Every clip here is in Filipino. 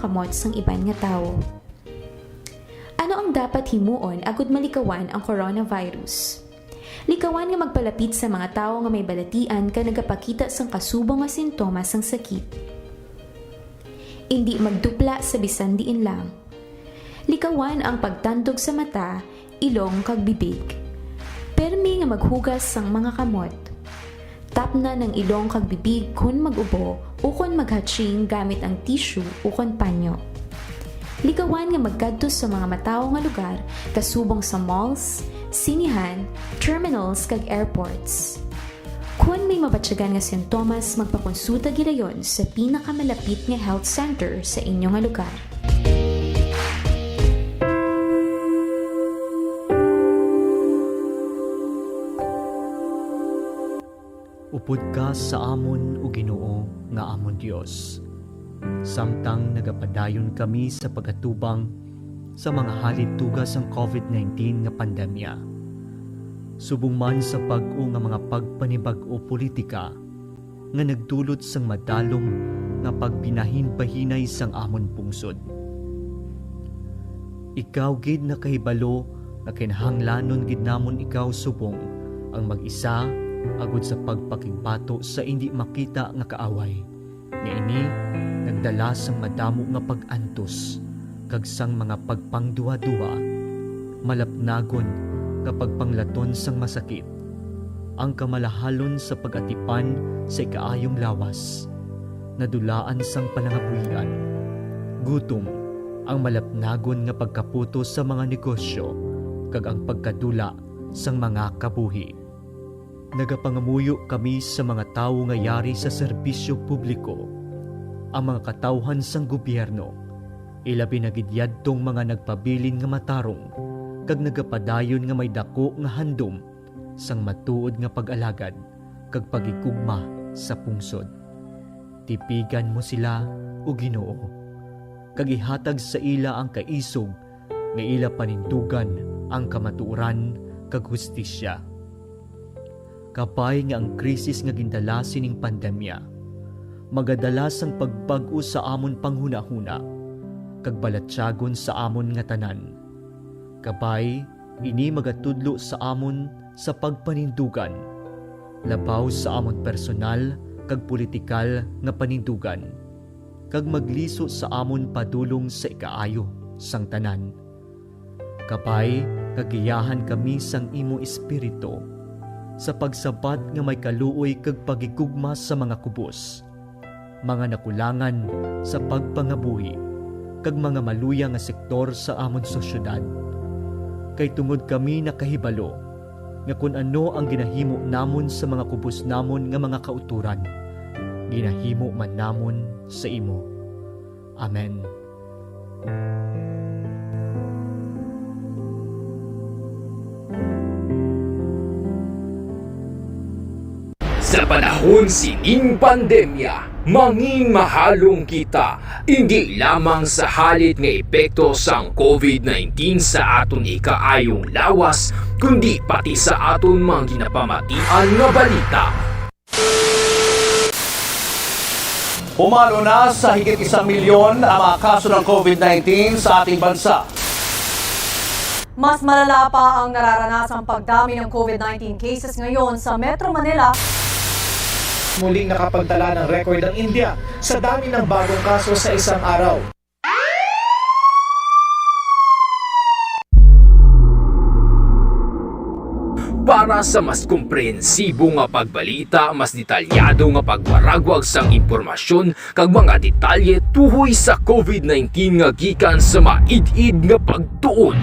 kamot sang iban nga tawo. Ano ang dapat himuon agud malikawan ang coronavirus? Likawan nga magpalapit sa mga tawo nga may balatian ka nagapakita sang kasubong nga sintomas sang sakit. Hindi magdupla sa bisan diin lang. Likawan ang pagtandog sa mata, ilong kag bibig. Permi nga maghugas sang mga kamot. Tapna ng ilong kag bibig kun mag-ubo o kun maghatching gamit ang tissue o kun panyo. Likawan nga magkadto sa mga matawo nga lugar kasubong sa malls, sinihan, terminals kag airports. Kung may mabatyagan nga sintomas, magpakonsulta gidayon sa pinakamalapit nga health center sa inyong nga lugar. Upod ka sa amon o Ginoo nga amon Dios. Samtang nagapadayon kami sa pagatubang sa mga halid tugas ang COVID-19 nga pandemya. Subong man sa bag-o nga mga pagpanibag-o politika nga nagdulot sang madalom nga pagbinahin-bahinay sang amon pungsod. Ikaw gid na kahibalo nga kinahanglanon gid namon ikaw subong ang mag-isa agud sa pagpakigbato sa hindi makita nga kaaway. Nga ini nagdala sang madamo nga pag-antos kag sang mga pagpangduwa-duwa, malapnagon nga pagpanglaton sang masakit, ang kamalahalon sa pag-atipan sa ikaayong lawas, nadulaan sang panangabuhian, gutom, ang malapnagon nga pagkaputo sa mga negosyo kag ang pagkadula sang mga kabuhi. Nagapangamuyo kami sa mga tawo nga yari sa serbisyo publiko, ang mga katawhan sang gobyerno, ilabi na gidyadtong mga nagpabilin nga matarong, kag nagapadayon nga may dako nga handom sang matuod nga pag-alagad kag pagigugma sa pungsod. Tipigan mo sila o Ginoo, kag ihatag sa ila ang kaisog nga ila panindugan ang kamatuoran kag hustisya. Kapay nga ang krisis nga gindala sining pandemya, magadalas ang pagbag-o sa amon panghuna-huna, kag balatyagon sa amon nga tanan. Kapay, ini magatudlo sa amon sa pagpanindugan, labaw sa amon personal kag politikal nga panindugan, kag magliso sa amon padulong sa ikaayo sang tanan. Kapay, kagiyahan kami sang imo espiritu, sa pagsabat nga may kaluoy kag pagigugma sa mga kubos, mga nakulangan sa pagpangabuhi, kag mga maluya nga sektor sa amon sosyedad. Kay tungod kami nakahibalo nga kun ano ang ginahimo namon sa mga kubos namon nga mga kauturan, ginahimo man namon sa imo. Amen. Sa panahon sining pandemya, mangin mahalong kita, hindi lamang sa halit nga epekto sang COVID-19 sa aton ikaayong lawas, kundi pati sa aton mga ginapamatian nga balita. Pumalo na sa higit 1 milyon ang mga kaso ng COVID-19 sa ating bansa. Mas malala pa ang nararanasang pagdami ng COVID-19 cases ngayon sa Metro Manila. Muling nakapagtala ng record ang India sa dami ng bagong kaso sa isang araw. Para sa mas komprehensibo nga pagbalita, mas detalyado nga pagwaragwag sang impormasyon kag mga detalye tuhoy sa COVID-19 nga gikan sa maid-id nga pagtuon.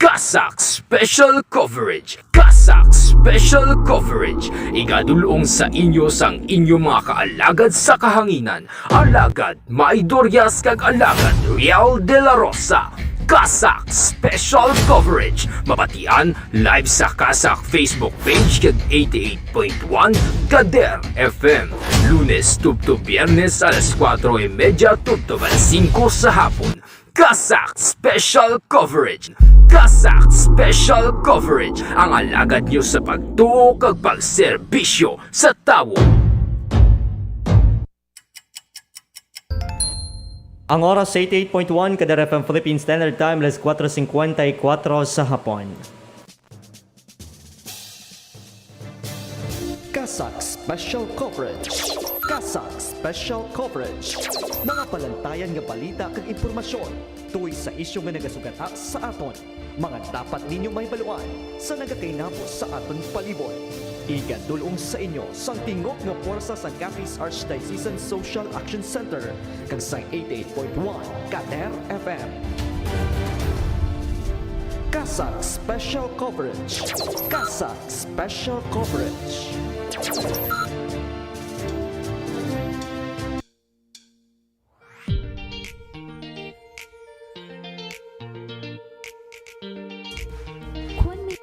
Kasak Special Coverage. Kasak Special Coverage. Igadulong sa inyo sang inyong mga kaalagad sa kahanginan. Alagad Maidoryas kag alagad Real de la Rosa. Kasak Special Coverage. Mabatian live sa Kasak Facebook page kag 88.1 Kader FM. Lunes tubto Biyernes alas 4:30 tubto 5 sa hapon. Kasak Special Coverage. Kasak Special Coverage. Ang alagad nyo sa pagtuo kag pagserbisyo sa tawo. Ang oras 88.1 kada FM Philippine Standard Time, alas 4:54 sa hapon. Kasak Special Coverage. Kasak Special Coverage. Mga palantayan nga balita kag impormasyon tuwing sa isyu nga nagasugata sa aton. Mga dapat ninyo may baluan sa nagakainabo sa aton palibot. Igadulong sa inyo sang tingog nga puwersa sa Capiz Archdiocesan Social Action Center kag sa 88.1 Kader FM. Kasak Special Coverage. Kasak Special Coverage. Kung may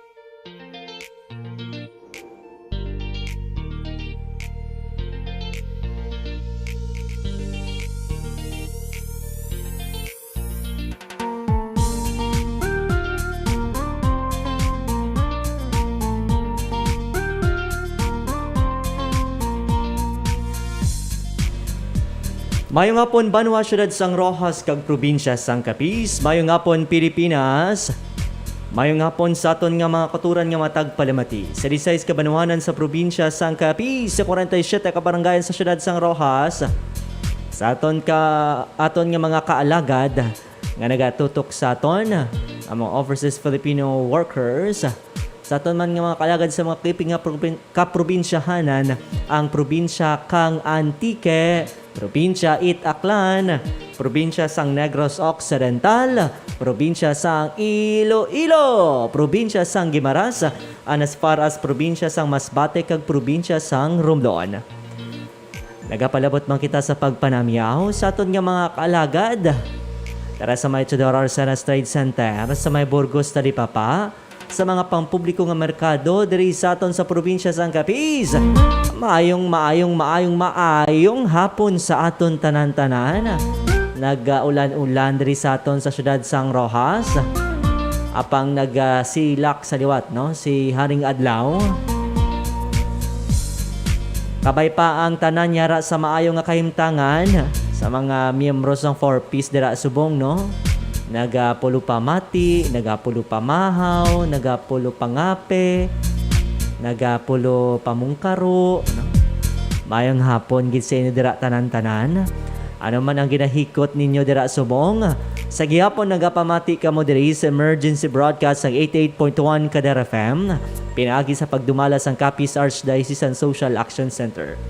Mayong hapon Banwa Syudad sang Rojas kag probinsya sang Capiz. Mayong hapon Pilipinas. Mayong hapon sa aton nga mga katuran nga matag Palamati. Sa 16 ka banwanan sa probinsya sang Capiz, sa 47 ka barangayan sa syudad sang Rojas. Sa aton nga mga kaalagad nga nagatutok sa aton ang mga overseas Filipino workers. Sa aton man nga mga kalagad sa mga kliping nga kaprobinsyahanan, ang probinsya kang Antique, probinsya It-Aklan, probinsya sang Negros Occidental, probinsya sang Iloilo, probinsya sang Guimaras, and as far as probinsya sang Masbate kag probinsya sang Romblon. Nagapalabot man kita sa pagpanamyaw sa aton nga mga kaalagad. Tara sa may Chodor Arsenas Trade Center, sa may Burgos Talipapa, sa mga pampubliko nga merkado diri sa aton sa probinsya sang Capiz. Maayong hapon sa aton tanan-tanan. Nag-ulan-ulan diri sa aton sa syudad sang Rojas. Apang nagsilak sa liwat, no? Si Haring Adlaw. Kabay pa ang tanan yara sa maayong nga kahimtangan sa mga miyembros ng 4Ps dira subong, no? Nagapulo pa mati, nagapulo pa mahaw, nagapulo pa ngape, nagapulo pa mungkaro. No? Mayong hapon gid sa inyo dira tanan-tanan. Ano man ang ginahikot ninyo dira subong? Sa gihapon nagapamati kamo diri sa emergency broadcast ng 88.1 Kader FM. Pinaagi sa pagdumala sang Capiz Archdiocesan Social Action Center.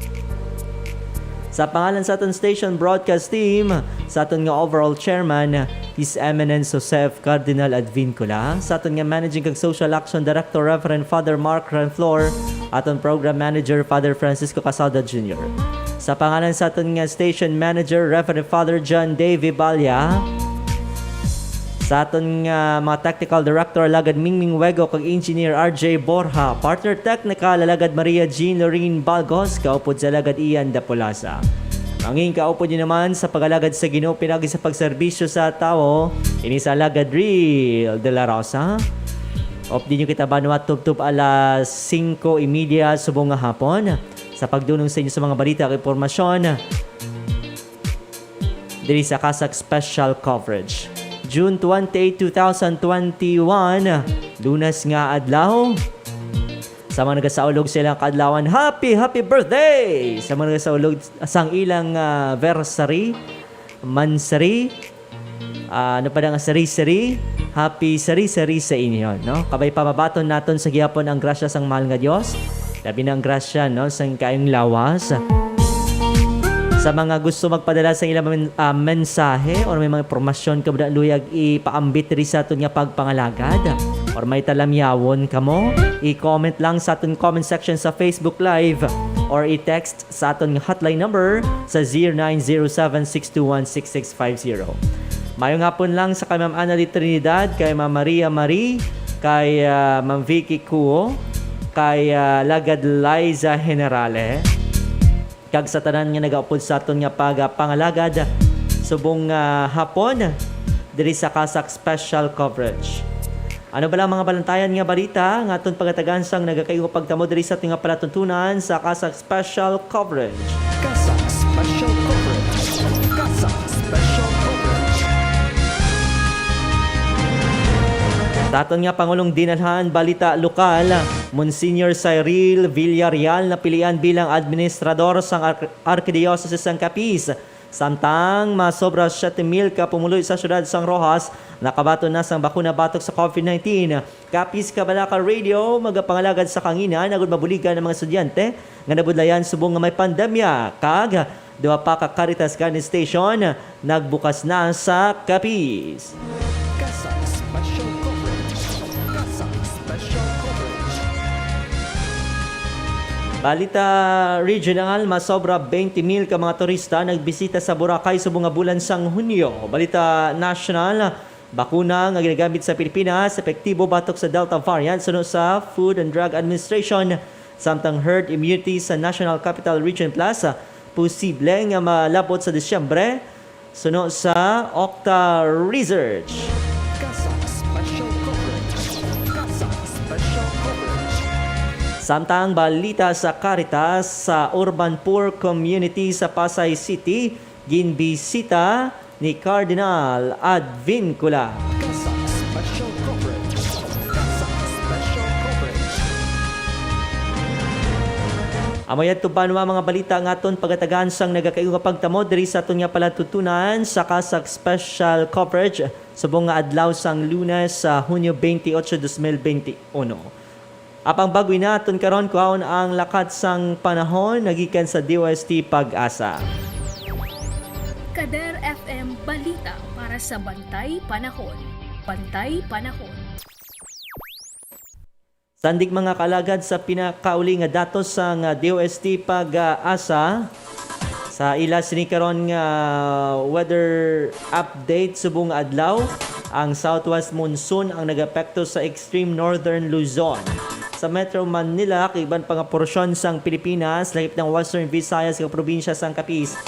Sa pangalan sa aton station broadcast team, sa aton nga overall chairman, His Eminence Joseph Cardinal Advincula, sa aton nga managing kag social action director Reverend Father Mark Renflor, aton program manager Father Francisco Casada Jr. Sa pangalan sa aton nga station manager Reverend Father John Davey Balya, sa aton nga mga technical director Lagad Mingming Wego kag engineer RJ Borja, partner technical Lagad Maria Jean Lorene Balgos, kaupod sa Lagad Ian Dapolasa. Manging kaupod niyo naman sa pagalagad sa Ginoo pinagi sa pagserbisyo sa tao, ini sa Lagad Real de la Rosa. Opdi niyo kita Banwa tub-tub alas 5:30 subong nga hapon sa pagdunong sa inyo sa mga balita at impormasyon diri sa Kasak Special Coverage. June 28, 2021, Lunas nga adlaw. Sa mga nagasaulog silang kadlawan, happy birthday! Sa mga nagasaulog sang ilang versary, mansary, ano pa nga sari-sari, happy sari-sari sa inyo, no? Kabay pamabaton naton sa gihapon ang grasya sang mahal nga Dios. Labi ng grasya, no, sang kayong lawas. Sa mga gusto magpadala sa ilang mensahe or may mga impormasyon ka ba luyag ipaambit rin sa aton nga pagpangalagad or may talamyawon ka mo, i-comment lang sa aton comment section sa Facebook Live or i-text sa aton hotline number sa 0907-621-6650. Mayong hapon lang sa kay Ma'am Annalyn Trinidad, kay Ma'am Maria Marie, kay Ma'am Vicky Cuo, kay Lagad Liza Generale, kag sa tanan nga nagaupod sa aton nga pangalagad subong hapon diri sa Kasak Special Coverage. Ano ba lang mga balantayan nga balita nga aton pagatagan sang nagakayo pagtamo diri sa ating nga palatuntunan sa Kasak Special Coverage. Kasak Special Coverage. Kasak Special Coverage. Sa aton nga Pangulong dinalhan, balita lokal, Monsignor Cyril Villarreal na pilian bilang administrador sa Arkidiocese ng Capiz. Samtang masobra 7,000 ka pumuloy sa syudad San Rojas, nakabato na sang bakuna batok sa COVID-19. Capiz Kabalaka Radio, magapangalagad sa kangina, nagud mabuligan ng mga estudyante nga nabudlayan subong nga may pandemya. Kag, duwa pa ka Caritas Gun Station, nagbukas na sa Capiz. Kasang Special Coverage. Kasang Special Coverage. Balita regional, masobra 20,000 ka mga turista nagbisita sa Boracay subong nga bulan sang Hunyo. Balita national, bakuna nga ginagamit sa Pilipinas, epektibo batok sa Delta variant sunod sa Food and Drug Administration. Samtang herd immunity sa National Capital Region Plus, posible nga malabot sa Disyembre sunod sa Octa Research. Kasang Special Coverage. Kasang Special Coverage. Samtang balita sa Caritas sa Urban Poor Community sa Pasay City, ginbisita ni Cardinal Advincula. Kasang Special Coverage. Kasang Special Coverage. Amoyad tuban mga balita ng aton pagatagan sang nagakaigo nga pagtamo diri sa aton nga palatutunan sa Kasak Special Coverage subong nga adlaw sang Lunes sa Hunyo 28, 2021. Apang bagoy na aton karon kuhaon ang lakat sang panahon nagikan sa DOST Pag-asa. Kader FM Balita para sa Bantay Panahon. Bantay Panahon. Sandig mga kalagad sa pinakauli nga datos sang DOST Pag-asa sa ila sini karon nga weather update subong adlaw, ang southwest monsoon ang nagapekto sa extreme northern Luzon. Sa Metro Manila, kaiban pa nga porsyon sang Pilipinas, lahip ng Western Visayas ng probinsya sang Capiz.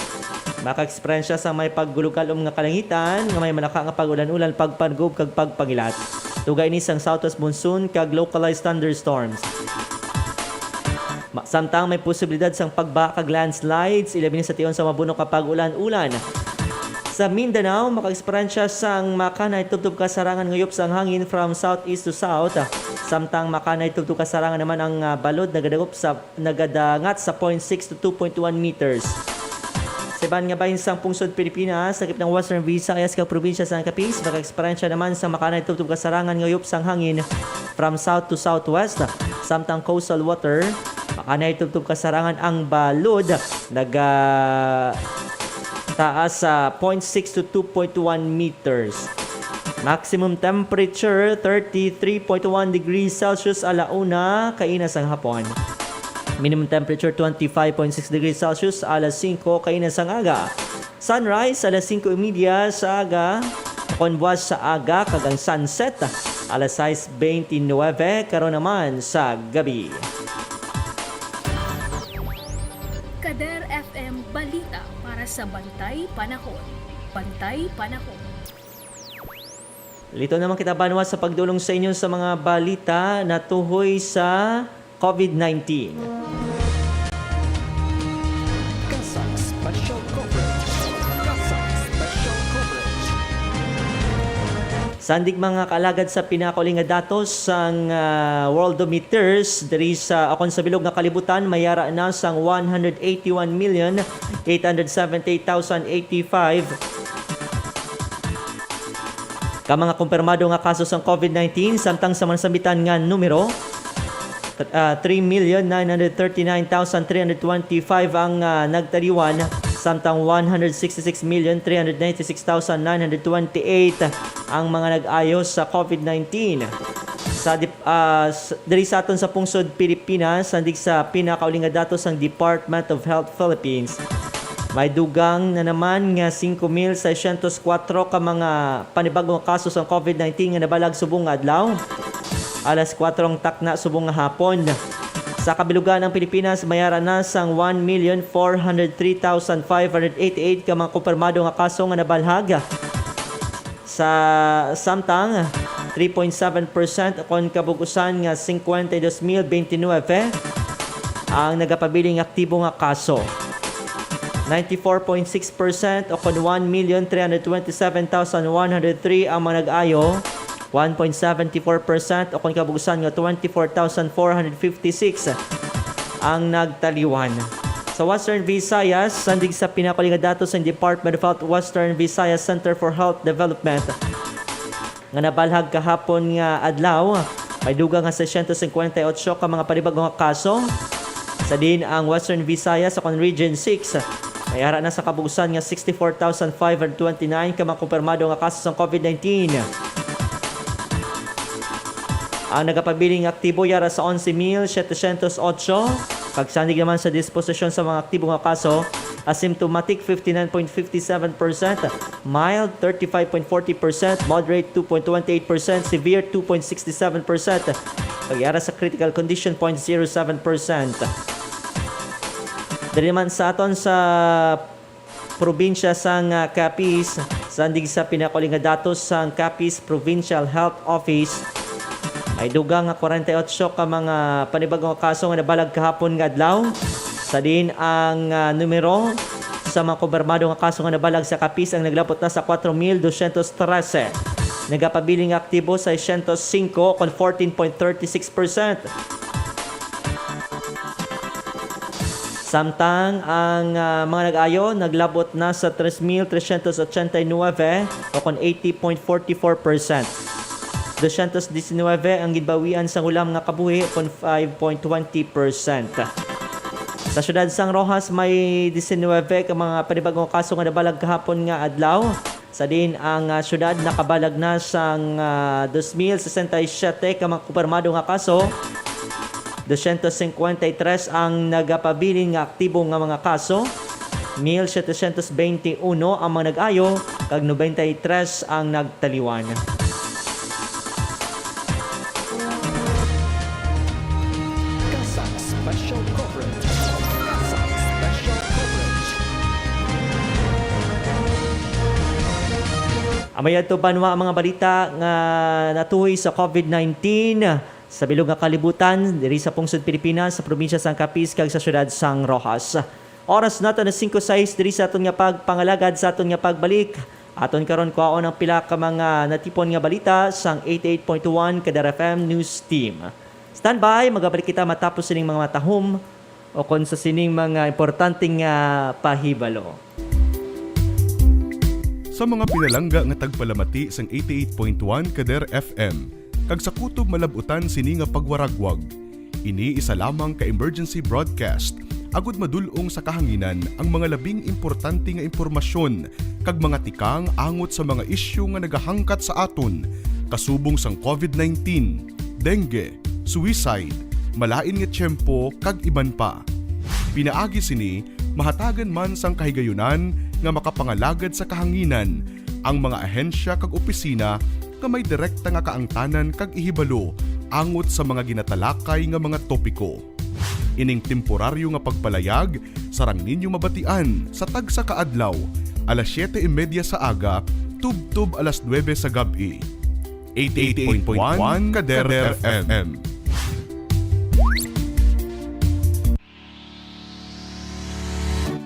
Maka-eksperyensya sa may paggulukalom nga kalangitan, nga may malaka nga pag-ulan-ulan, pagpangob, kag pagpangilat. Tugay ni sang southwest monsoon, kag localized thunderstorms. Samtang may posibilidad sang pagba kag landslides, ilabi sa tiyon sa mabunok nga pag-ulan-ulan. Sa Mindanao, maka-eksperyensya sang makanay tubtub kasarangan ngayop sang hangin from southeast to south. Samtang makanay tubtub kasarangan naman ang balod nagadangat sa 0.6 to 2.1 meters. Sa iban nga bahin sang pungsod Pilipinas, sakip ng Western Visayas kag probinsya sa Capiz, maka-eksperyensya naman sa makanay tubtub kasarangan ngayop sang hangin from south to southwest. Samtang coastal water, makanay tubtub kasarangan ang balod taas sa 0.6 to 2.1 meters. Maximum temperature 33.1 degrees Celsius alauna kainas ang hapon. Minimum temperature 25.6 degrees Celsius alas 5 kainas ang aga. Sunrise alas 5:30 sa aga. Konbuas sa aga kagang sunset alas 6:29 karon naman sa gabi. Kader FM Balita para sa Bantay Panahon. Bantay Panahon. Lito naman kita banwa sa pagdulong sa inyo sa mga balita na tuhoy sa COVID-19. Kasang Special Coverage. Kasang Special Coverage. Sandig mga kalagad sa pinakauli nga datos sang Worldometers diri sa akon sa bilog nga kalibutan mayara na sang 181,878,085 ka mga kumpirmado nga kaso sang COVID-19 samtang sa mansambitan nga numero 3,939,325 ang nagtaliwan samtang 166,396,928 ang mga nag-ayos sa COVID-19. Diri sa aton sa pungsod Pilipinas, sandig sa pinakauling nga datos sang Department of Health Philippines. May dugang na naman nga 5,604 ka mga panibagong kaso sa COVID-19 nga nabalag subong adlaw. Alas 4 ang takna subong nga hapon. Sa kabilugan ng Pilipinas, mayara na sang 1,403,588 ka mga kumpirmado nga kaso nga nabalhag. Sa samtang 3.7% kon kabugusan nga 52,029 ang nagapabiling aktibo nga kaso. 94.6% o kon 1,327,103 ang mga nag-ayo 1.74% o kung kabugusan nga 24,456 ang nagtaliwan. Sa Western Visayas, sandig sa pinakaling nga datos sa Department of Health Western Visayas Center for Health Development nga nabalhag kahapon nga adlaw, may dugang nga 658 ka mga panibagong kaso. Sa din ang Western Visayas sa Region 6, may ara na sa kabugusan nga 64,529 ka mga kumpirmado nga kaso sa COVID-19. Ang nagapabiling aktibo yara sa 11,708. Pagsandig naman sa disposisyon sa mga aktibo nga kaso, asymptomatic 59.57%, mild 35.40%, moderate 2.28%, severe 2.67%, pagyara sa critical condition 0.07%. Dali naman sa aton sa probinsya sang Capiz, sandig sa pinakaling nga datos sang Capiz Provincial Health Office, may dugang nga 48 ka mga panibagong kaso nga nabalag kahapon nga adlaw. Sa din ang numero sa mga kumpirmado nga kaso nga nabalag sa Capiz ang naglapot na sa 4,213. Nagapabiling aktibo sa 105 kon 14.36%. Samtang ang mga nag-ayo naglabot na sa 3,389 o kon 80.44%. 219 ang ginbawian sa ulam nga kabuhi kon 5.20%. Sa syudad sang Rojas may 19 ka mga panibagong kaso nga nabalag kahapon nga adlaw. Sa din ang syudad nakabalag na sang 2,067 ka mga kumpirmado nga kaso. 253 ang nagapabilin nga aktibo nga mga kaso. 1,721 ang mga nag-ayo kag 93 ang nagtaliwan. Kasak Special Coverage. Kasak Special Coverage. Amayad to banwa ang mga balita nga natuhoy sa COVID-19 sa bilog nga kalibutan diri sa pungsod Pilipinas sa probinsya sang Capiz kag sa syudad sang Rojas. Oras nato na 5:06 diri sa aton nga pagpangalagad sa aton nga pagbalik. Aton karon kuhaon ang pila ka mga natipon nga balita sang 88.1 Kadar FM News Team. Standby, magabalik kita matapos sining mga matahom o kon sa sining mga importanteng pahibalo. Sa mga pinalangga nga tagpalamati sang 88.1 Kadar FM, kag sa kutob malabutan sini nga pagwaragwag. Ini isa lamang ka emergency broadcast agud madulong sa kahanginan ang mga labing importante nga impormasyon kag mga tikang angot sa mga isyu nga nagahangkat sa aton kasubong sang COVID-19, dengue, suicide, malain nga tiyempo kag iban pa. Pinaagi sini mahatagan man sang kahigayunan nga makapangalagad sa kahanginan ang mga ahensya kag opisina nga may direkta nga kaangtanan kag ihibalo angot sa mga ginatalakay nga mga topiko. Ining temporaryo nga pagpalayag sarang ninyo mabatian sa tagsa kaadlaw, alas 7:30 sa aga, tub-tub alas 9 sa gabi. 88.1 Kadar FM.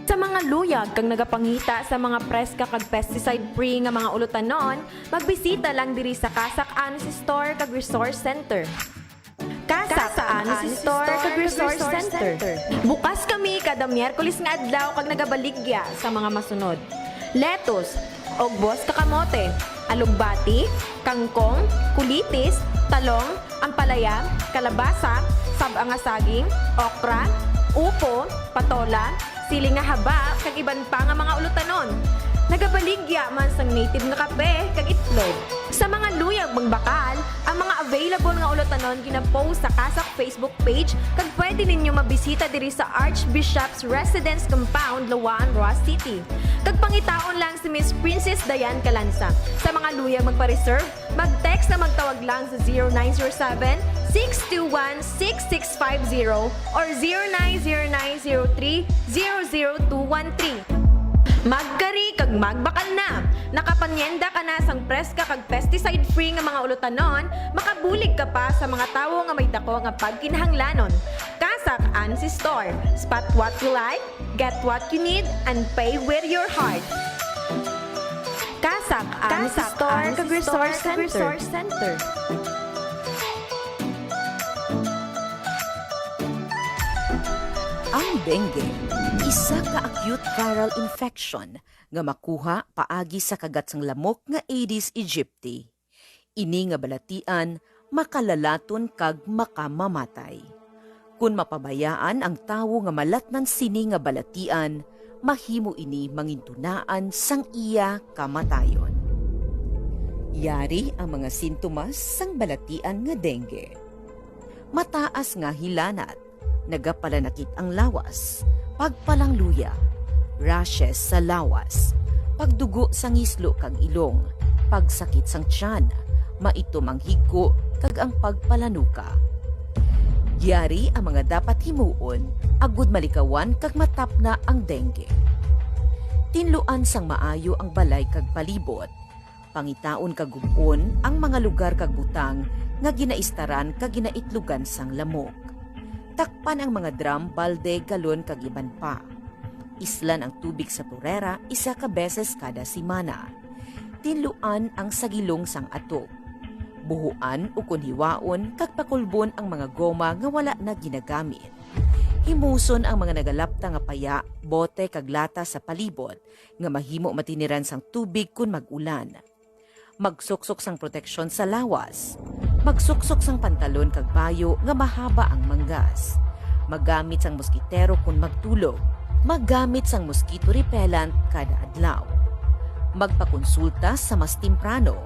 Sa mga luyag kang nagapangita sa mga preska kag pesticide-free nga mga ulutanon, magbisita lang diri sa Kasak Anus Store kag Resource Center. Kasak Anus Store kag Resource Center. Bukas kami kada Miyerkules nga adlaw kag nagabaligya sa mga masunod. Lettuce, ogbos kakamote, alugbati, kangkong, kulitis, talong, ampalaya, kalabasa, sabang nga saging, okra, upo, patola, siling nga haba, kag iban pa nga mga ulutanon. Nagabaligya man sang native nga kape kag itlog. Sa mga luyag magbakal, ang mga available nga ulutanon gina-post sa Kasak Facebook page kag pwede ninyo mabisita diri sa Archbishop's Residence Compound, Lawaan, Roas City. Kag pangitaon lang si Miss Princess Dayan Calanza. Sa mga luyag magpa-reserve, mag-text na magtawag lang sa 0907-621-6650 or 090903-00213. Magkari kag magbakal na. Nakapanyenda ka na sang preska kag pesticide-free nga mga ulutanon, makabulig ka pa sa mga tawo nga may dako nga pagkinahanglanon. Kasak Ansi Store. Spot what you like, get what you need, and pay with your heart. Kasak Store kag Resource Center. Ang dengue, isa ka acute viral infection nga makuha paagi sa kagat sang lamok nga Aedes aegypti. Ini nga balatian makalalaton kag makamamatay. Kung mapabayaan ang tawo nga malatnan sini nga balatian, mahimo ini mangintunaan sang iya kamatayon. Yari ang mga sintomas sang balatian nga dengue. Mataas nga hilanat, nagapalanakit ang lawas, pagpalangluya, rashes sa lawas, pagdugo sa ngislo kag ilong, pagsakit sang tiyan, maitom ang higko kag ang pagpalanuka. Yari ang mga dapat himuon, agud malikawan kag matapna ang dengue. Tinluan sang maayo ang balay kag palibot, pangitaon kag gubon ang mga lugar kag butang nga ginaistaran kag ginaitlugan sang lamok. Takpan ang mga drum, balde, galon kag iban pa. Islan ang tubig sa turera isa ka beses kada simana. Tinluan ang sagilong sang atok. Buhuan o kunhiwaon kag pakulbon ang mga goma nga wala na ginagamit. Himuson ang mga nagalapta nga paya, bote kag lata sa palibot nga mahimo matiniran sang tubig kun mag-ulan. Magsuksok sang proteksyon sa lawas. Magsuksok sang pantalon kag bayo nga mahaba ang manggas. Magamit sang moskitero kun magtulog. Magamit sang mosquito repellent kada adlaw. Magpakonsulta sa mas temprano.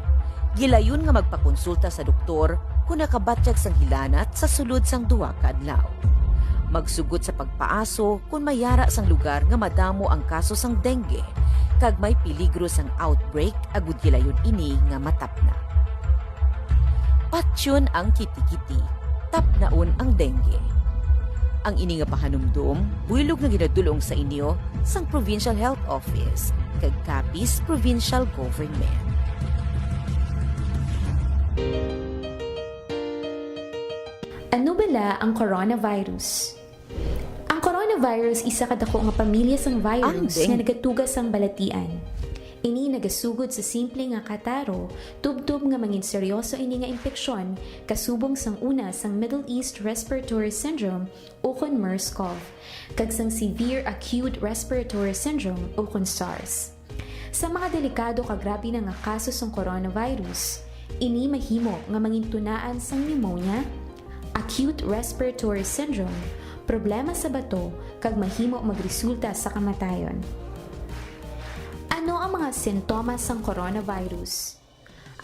Gilayon nga magpakonsulta sa doktor kung nakabatyag sang hilanat sa sulod sang duwa ka adlaw. Magsugod sa pagpaaso kung mayara sang lugar nga madamo ang kaso sang dengue kag may peligro sang outbreak agud gilayon ini nga matapna. Patyon ang kiti-kiti, tapnaon ang dengue. Ang ini nga pahanumdum, buylog nga ginadulong sa inyo sang Provincial Health Office kag Capiz Provincial Government. Ano bala ang coronavirus? Ang coronavirus isa kadako nga pamilya sang virus nga nagatugas sang balatian. Ini nagasugod sa simple nga kataro, tubtub nga mangin seryoso ini nga impeksyon kasubong sang una sang Middle East Respiratory Syndrome o kon MERS-CoV, kag sang Severe Acute Respiratory Syndrome o kon SARS. Sa mga delikado kag grabe na nga kaso sang coronavirus, ini mahimo nga mangintunaan sang pneumonia, acute respiratory syndrome, problema sa bato, kag mahimo magresulta sa kamatayon. Ano ang mga sintomas ng coronavirus?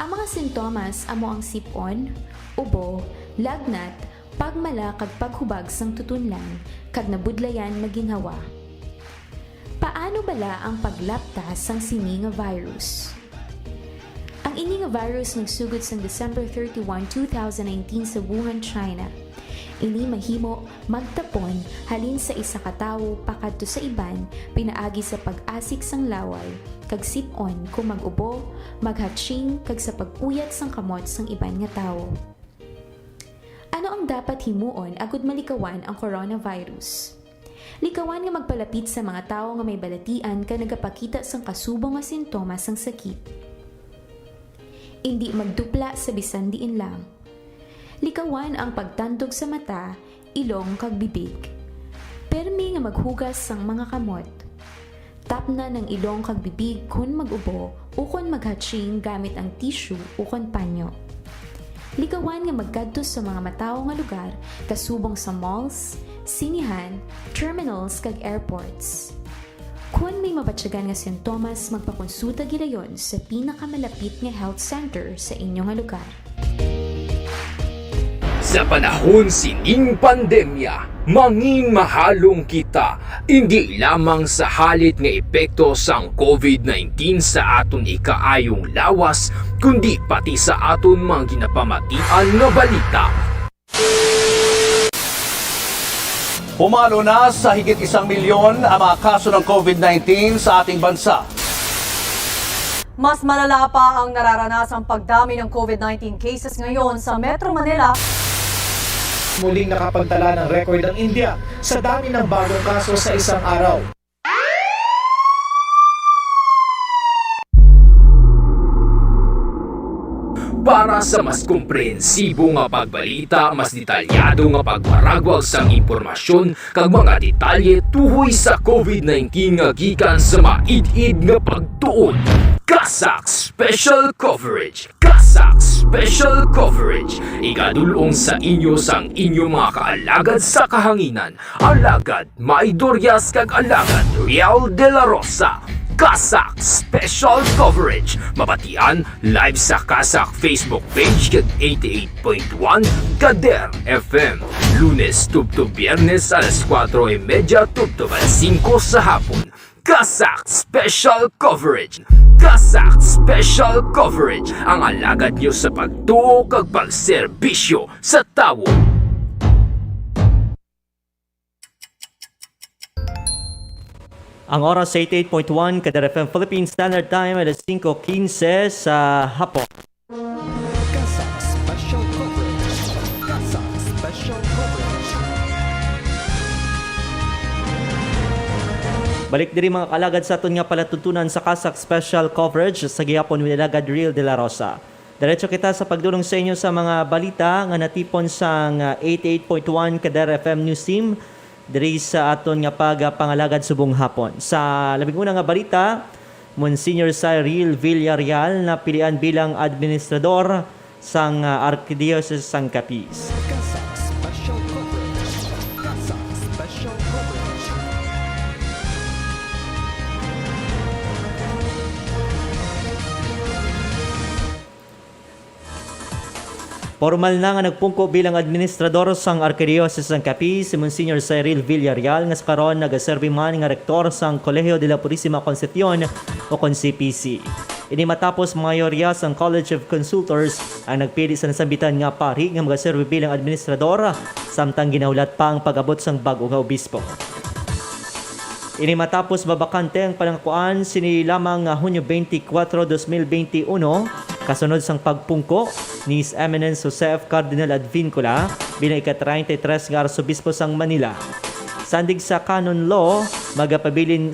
Ang mga sintomas amo ang sipon, ubo, lagnat, pagmala kag paghubag sang tutunlan, kag nabudlayan maginhawa. Paano bala ang paglaptas sang sini nga virus? Ang ini nga virus nagsugod sang December 31, 2019 sa Wuhan, China. Ini mahimo magtapon halin sa isa ka tawo pakadto sa iban pinaagi sa pag-asik sang laway kag sip-on kung mag-ubo, maghatching kag sa pag-uyat sang kamot sang iban nga tawo. Ano ang dapat himuon agud malikawan ang coronavirus? Likawan nga magpalapit sa mga tawo nga may balatian ka nagapakita sang kasubong nga sintomas sang sakit. Hindi magdupla sa bisan diin lang. Likawan ang pagtandog sa mata, ilong kag bibig. Permi nga maghugas sang mga kamot. Tapna ng ilong kag bibig kun mag-ubo o kun maghatching gamit ang tissue o kun panyo. Likawan nga magkadto sa mga matawo nga lugar kasubong sa malls, sinihan, terminals kag airports. Kung may mabatyagan nga sintomas, magpakonsulta gidayon sa pinakamalapit nga health center sa inyong nga lugar. Sa panahon sining pandemya, mangin mahalong kita, hindi lamang sa halit nga epekto sang COVID-19 sa aton ikaayong lawas, kundi pati sa aton mga ginapamatian nga balita. Pumalo na sa higit 1 milyon ang mga kaso ng COVID-19 sa ating bansa. Mas malala pa ang nararanasang pagdami ng COVID-19 cases ngayon sa Metro Manila. Muling nakapagtala ng record ang India sa dami ng bagong kaso sa isang araw. Para sa mas komprehensibo nga pagbalita, mas detalyado nga pagwaragwag sang impormasyon kag mga detalye tuhoy sa COVID-19 nga gikan sa maid-id nga pagtuon. Kasak Special Coverage! Kasak Special Coverage! Igadulong sa inyo sang inyong mga kaalagad sa kahanginan. Alagad Maidoryas kag alagad Real de la Rosa. Kasak Special Coverage. Mabatian live sa Kasak Facebook page kag 88.1 Kader FM. Lunes tubto Biyernes alas 4:30 tubto alas 5 sa hapon. Kasak Special Coverage. Kasak Special Coverage. Ang alagad nyo sa pagtuo kag pagserbisyo sa tawo. Ang oras sa 88.1 Kader FM Philippine Standard Time alas 5:15 sa hapon. Kasak Special Coverage. Kasak Special Coverage. Balik diri mga kalagad sa aton nga palatuntunan sa Kasak Special Coverage sa gihapon ni Alagad Real de la Rosa. Diretso kita sa pagdulong sa inyo sa mga balita nga natipon sang 88.1 Kader FM News Team diri sa aton nga pangalagad subong hapon. Sa labing una nga balita, Monsignor Cyril Villarreal na pilian bilang administrador sang Archdiocese sang Capiz. Kasak Special Coverage. Kasak Special Coverage. Formal na nga nagpungko bilang administrador sang Archdiocese sang Capiz si Monsignor Cyril Villarreal nga sa karon nagaserbi man nga rektor sang Colegio de la Purísima Concepcion o kon CPC. Ini matapos mayorya sang College of Consultors ang nagpili sa nasambitan nga pari nga magaserbi bilang administrador samtang ginaulat pa ang pag-abot sang bag-o nga obispo. Ini matapos mabakante ang panangkuan sini lamang Hunyo 24, 2021 kasunod sang pagpungko ni His Eminence Jose F. Cardinal Advincula bilang ika-33 nga Arsobispo sang Manila. Sandig sa canon law, magapili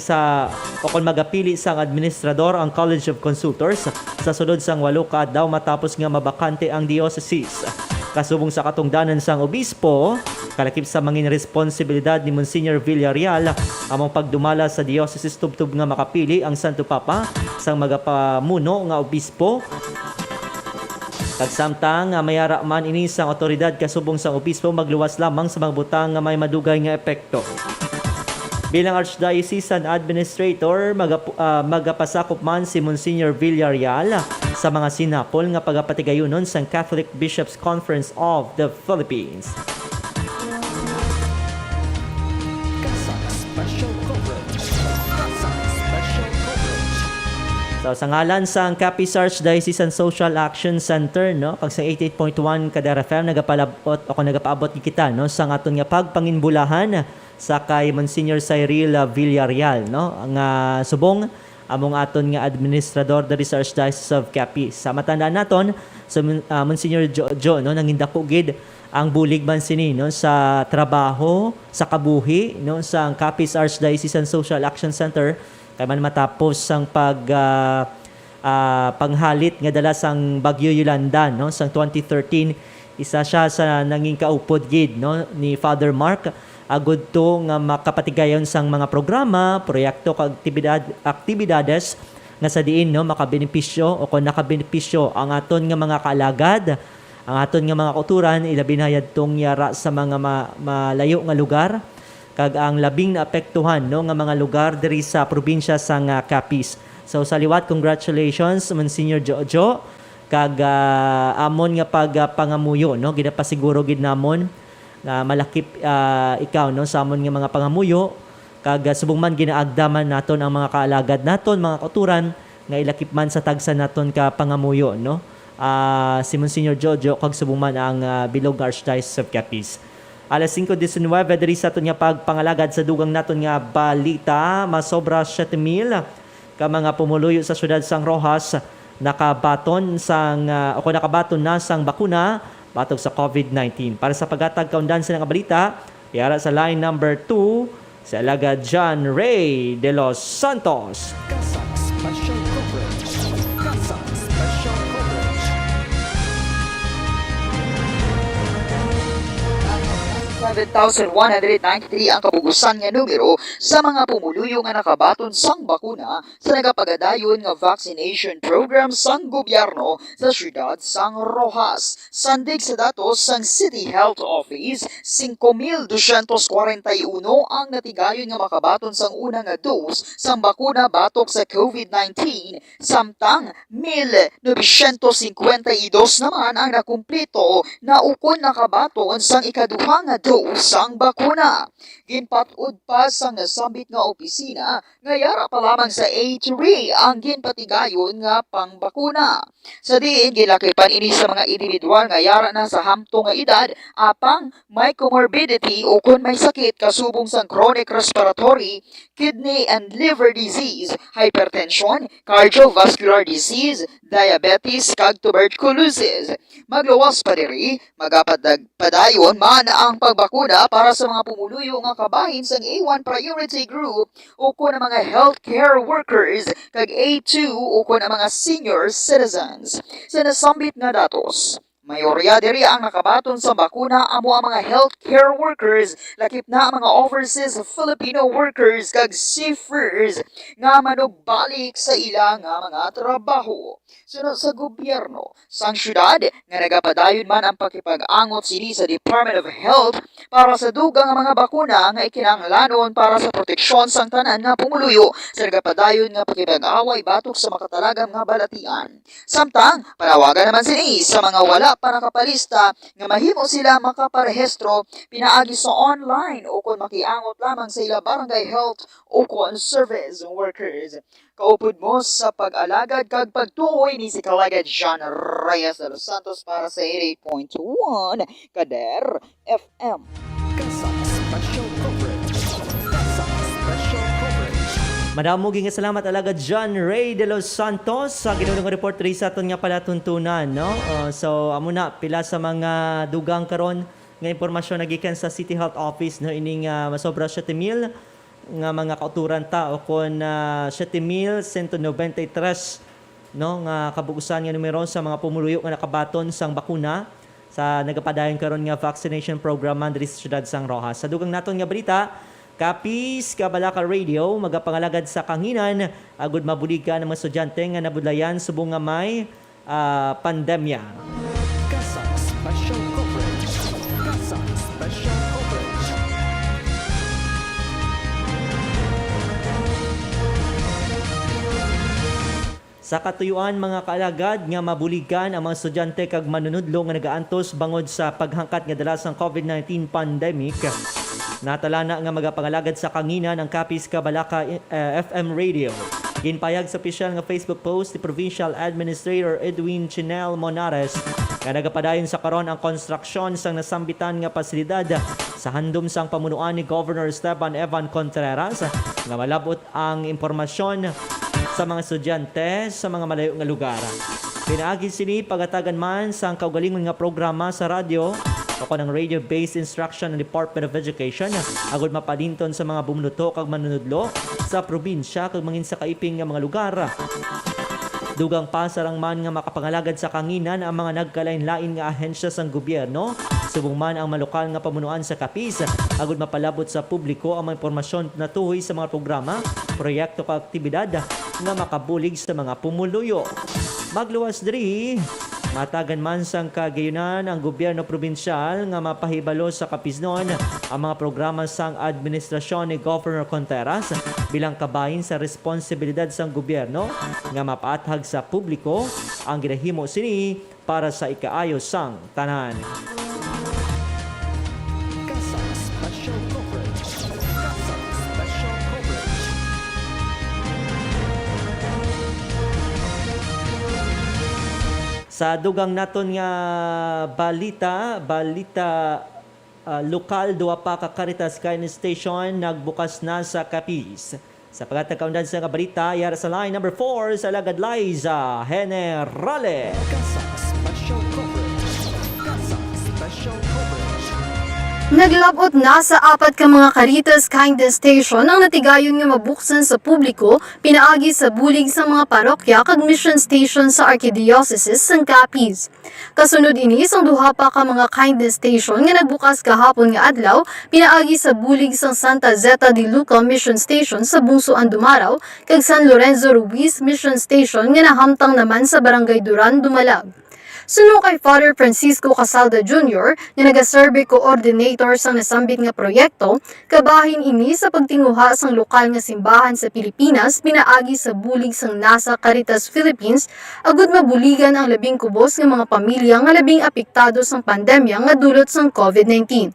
sang administrador ang College of Consultors sa sunod sang 8 kaadlaw matapos nga mabakante ang diocese. Kasubong sa katungdanan sang obispo, kalakip sa mangin responsibilidad ni Monsignor Villarreal among pagdumala sa diocese tubtub nga makapili ang Santo Papa sang magapamuno nga obispo. Kagsamtang mayara man ini sang otoridad kasubong sang obispo magluwas lamang sa mga butang nga may madugay nga epekto. Bilang Archdiocesan Administrator, magapasakop man si Monsignor Villarreal sa mga sinapol nga pagapatigayonon sang Catholic Bishops Conference of the Philippines. Kasak Special Coverage. Kasak Special Coverage. So, sa ngalan sa Capiz Archdiocesan Social Action Center, no, kag sa 88.1 Kader FM nagapaabot kita no sa aton nga pagpanginbulahan sa kay Monsignor Cyril Villarreal, no, ang subong among aton nga administrador diri sa Archdiocese of Capiz. Sa matandaan naton sa Monsignor Jojo, no, nangindako gid ang bulig man sini no sa trabaho sa kabuhi no sa Capiz Archdiocesan Social Action Center kay man matapos ang panghalit nga dala sang Bagyo Yolanda no sang 2013. Isa siya sa nanging kaupod gid no ni Father Mark agud to nga makapatigayon sang mga programa, proyekto kag aktibidades nga sa diin no makabenepisyo o kon nakabenepisyo ang aton nga mga kaalagad, ang aton nga mga kauturan ilabi na yadtong yara sa mga malayo nga lugar kag ang labing naapektuhan no nga mga lugar diri sa probinsya sang Capiz. So sa liwat, congratulations Monsignor Jojo kag amon nga pagpangamuyo no ginapasiguro gid namon na malakip ikaw no sa amon nga mga pangamuyo kag subong man ginaagdaman naton ang mga kaalagad naton mga kauturan nga ilakip man sa tagsa naton ka pangamuyo no si Monsignor Jojo kag subong man ang Bilog Archdiocese of Capiz. Alas 5:19 diri sa aton nga pagpangalagad sa dugang naton nga balita, masobra 7,000 ka mga pumuluyo sa syudad sang Rojas nakabaton na sang bakuna batog sa COVID-19. Para sa paghatag kaundan sa balita, yara sa line number 2 si Alagad John Ray de los Santos. Kasak Special Coverage. Kasak Special Coverage. 11,193 ang kabugusan nga numero sa mga pumuluyo nga nakabaton sang bakuna sa nagapagadayon nga vaccination program sang gobyerno sa syudad sang Rojas. Sandig sa datos sang City Health Office, 5,241 ang natigayon nga makabaton sang unang nga dose sang bakuna batok sa COVID-19, samtang 1,952 naman ang nakumpleto na ukon nakabaton sang ikaduhang nga dose sang bakuna. Ginpatud pa sang nasambit nga opisina nga yara pa lamang sa A3 ang ginpatigayon nga pangbakuna. Sa diin gilakipan ini sa mga individual nga yara na sa hamtong nga edad apang may comorbidity o kung may sakit kasubong sang chronic respiratory, kidney and liver disease, hypertension, cardiovascular disease, diabetes kag tuberculosis. Magluwas pa diri, padayon man ang pagbakuna para sa mga pumuluyo nga kabahin sang A1 priority group o kun ang mga healthcare workers kag A2 o kun ang mga senior citizens. Sa nasambit nga datos, mayorya diri ang nakabaton sa bakuna amo ang mga healthcare workers, lakip na ang mga overseas Filipino workers kag seafarers nga manugbalik sa ilang nga mga trabaho. Sunod sa gobyerno sang syudad nga nagapadayon man ang pakipag-angot sini sa Department of Health para sa dugang nga mga bakuna nga ikinahanglanon para sa proteksyon sang tanan nga pumuluyo sa nagapadayon nga pakipag-away batok sa makatalagam nga balatian. Samtang panawagan naman sini sa mga wala pa nakapalista nga mahimo sila makaparehistro pinaagi sa online o kung makiangot lamang sa ila barangay health o kung service workers. Kaupod mo sa pag-alagad kag pagtuoy ni si Kalagad John Reyes de los Santos para sa 88.1 Kader FM. Kasak Special Coverage. Kasak Special Coverage. Madamog nga salamat alagad John Ray de los Santos sa ginunong report rin sa aton nga palatuntunan, no? So amo na pila sa mga dugang karon nga impormasyon nagikan sa City Health Office, no, ining masobra 7,000 nga mga kauturan ta o kon 7,193 no nga kabugusan nga numero sa mga pumuluyo nga nakabaton sang bakuna sa nagapadayon karon nga vaccination program man diri sa syudad sang Rojas. Sa dugang naton nga balita, Kapis Kabalaka Radio magapangalagad sa kanginan agud mabulig ka ng mga estudyante nga nabudlayan subong nga may pandemya. Kasak Special Coverage. Kasak Special Coverage. Sa katuyuan mga kaalagad nga mabuligan ang mga estudyante kag manunudlo nga nagaantos bangod sa paghangkat nga dala sang COVID-19 pandemic. Natala na nga magapangalagad sa kanginan ang Kapis Kabalaka FM Radio. Ginpayag sa opisyal nga Facebook post ni Provincial Administrator Edwin Chinel Monares nga nagapadayon sa karon ang konstruksyon sang nasambitan nga pasilidad sa handom sang pamunuan ni Governor Esteban Evan Contreras nga malabot ang impormasyon sa mga estudyante sa mga malayo nga lugar. Pinaagi sini pagatagan man sa kaugalingon nga programa sa radyo o ng radio-based instruction ng Department of Education agud mapadinton sa mga bumunuto kag manunudlo sa probinsya kag mangin sa kaiping nga mga lugar. Dugang pa sarang man nga makapangalagad sa kanginan ang mga nagkalain-lain nga ahensya sang gobyerno subong man ang malokal nga pamunuan sa Kapis agud mapalabot sa publiko ang mga impormasyon na tuhoy sa mga programa, proyekto kag aktibidad nga makabulig sa mga pumuluyo. Magluwas diri, matagan man sang kagayunan ang gobyerno probinsyal nga mapahibalo sa Kapisnon ang mga programa sang administrasyon ni Governor Contreras bilang kabahin sa responsibilidad sang gobyerno nga mapaathag sa publiko ang ginahimo sini para sa ikaayo sang tanan. Kasak Special Coverage. Kasak Special Coverage. Sa dugang naton nga balita lokal duwa pa ka Caritas Kindness Station nagbukas na sa Capiz. Sa pagkatagkaundan sa nga balita, yara sa line number 4 sa Lagad Liza Generale. Kasak Special Coverage. Kasak Special Coverage. Naglabot na sa 4 ka mga Caritas Kindness Station ang natigayon nga mabuksan sa publiko pinaagi sa bulig sa mga parokya kag mission station sa Archdiocese sang Capiz. Kasunod ini sang duha pa ka mga Kindness Station nga nagbukas kahapon nga adlaw pinaagi sa bulig sang Santa Zeta de Luca Mission Station sa Bungsoan Dumaraw kag San Lorenzo Ruiz Mission Station nga nahamtang naman sa Barangay Duran, Dumalag. Suno kay Father Francisco Casalda Jr. na nag-survey coordinator sang nasambit nga proyekto, kabahin ini sa pagtinguha sang lokal nga simbahan sa Pilipinas pinaagi sa bulig sang NASA Caritas Philippines agud mabuligan ang labing kubos nga mga pamilya nga labing apektado sang pandemya nga dulot sang COVID-19.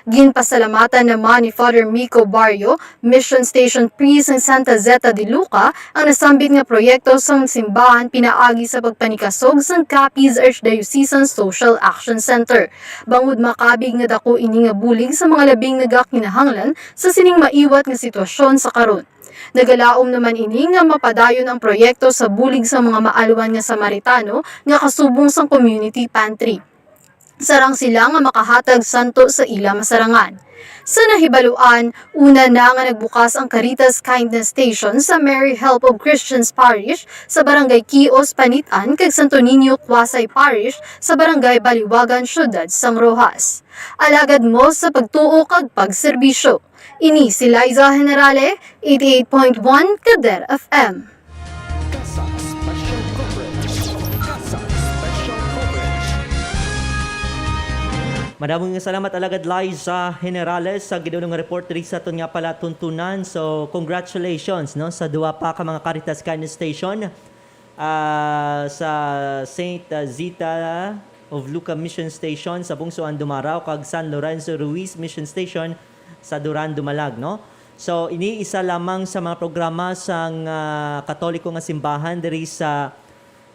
Ginpasalamatan naman ni Father Mico Barrio, Mission Station Priest ng Santa Zeta de Luca, ang nasambit nga proyekto sang simbahan pinaagi sa pagpanikasog sang Capiz Archdiocesan Social Action Center. Bangod makabig nga dako ini nga bulig sa mga labing nagakinahanglan sa sining maiwat nga sitwasyon sa karon. Nagalaom naman ini nga mapadayon ang proyekto sa bulig sa mga maalwan nga Samaritano nga kasubong sang community pantry. Sarang sila nga makahatag santo sa ila masarangan. Sa nahibaluan, una na nga nagbukas ang Caritas Kindness Station sa Mary Help of Christians Parish sa Barangay Quios, Panitan, kag Santo Niño, Quasay Parish sa Barangay Baliwagan, Syudad, Sang Rojas. Alagad mo sa pagtuo kag pagserbisyo. Ini si Liza Generale, 88.1 Kader FM. Madaming salamat alagad Liza Generales sa gidulong nga report diri sa aton nga pala tuntunan. So congratulations no sa duwa pa ka mga Caritas Kindness Station sa Saint Zita of Luca Mission Station sa Bungsoan Dumaraw kag San Lorenzo Ruiz Mission Station sa Duran Dumalag no. So ini isa lamang sa mga programa sang Katoliko nga simbahan diri sa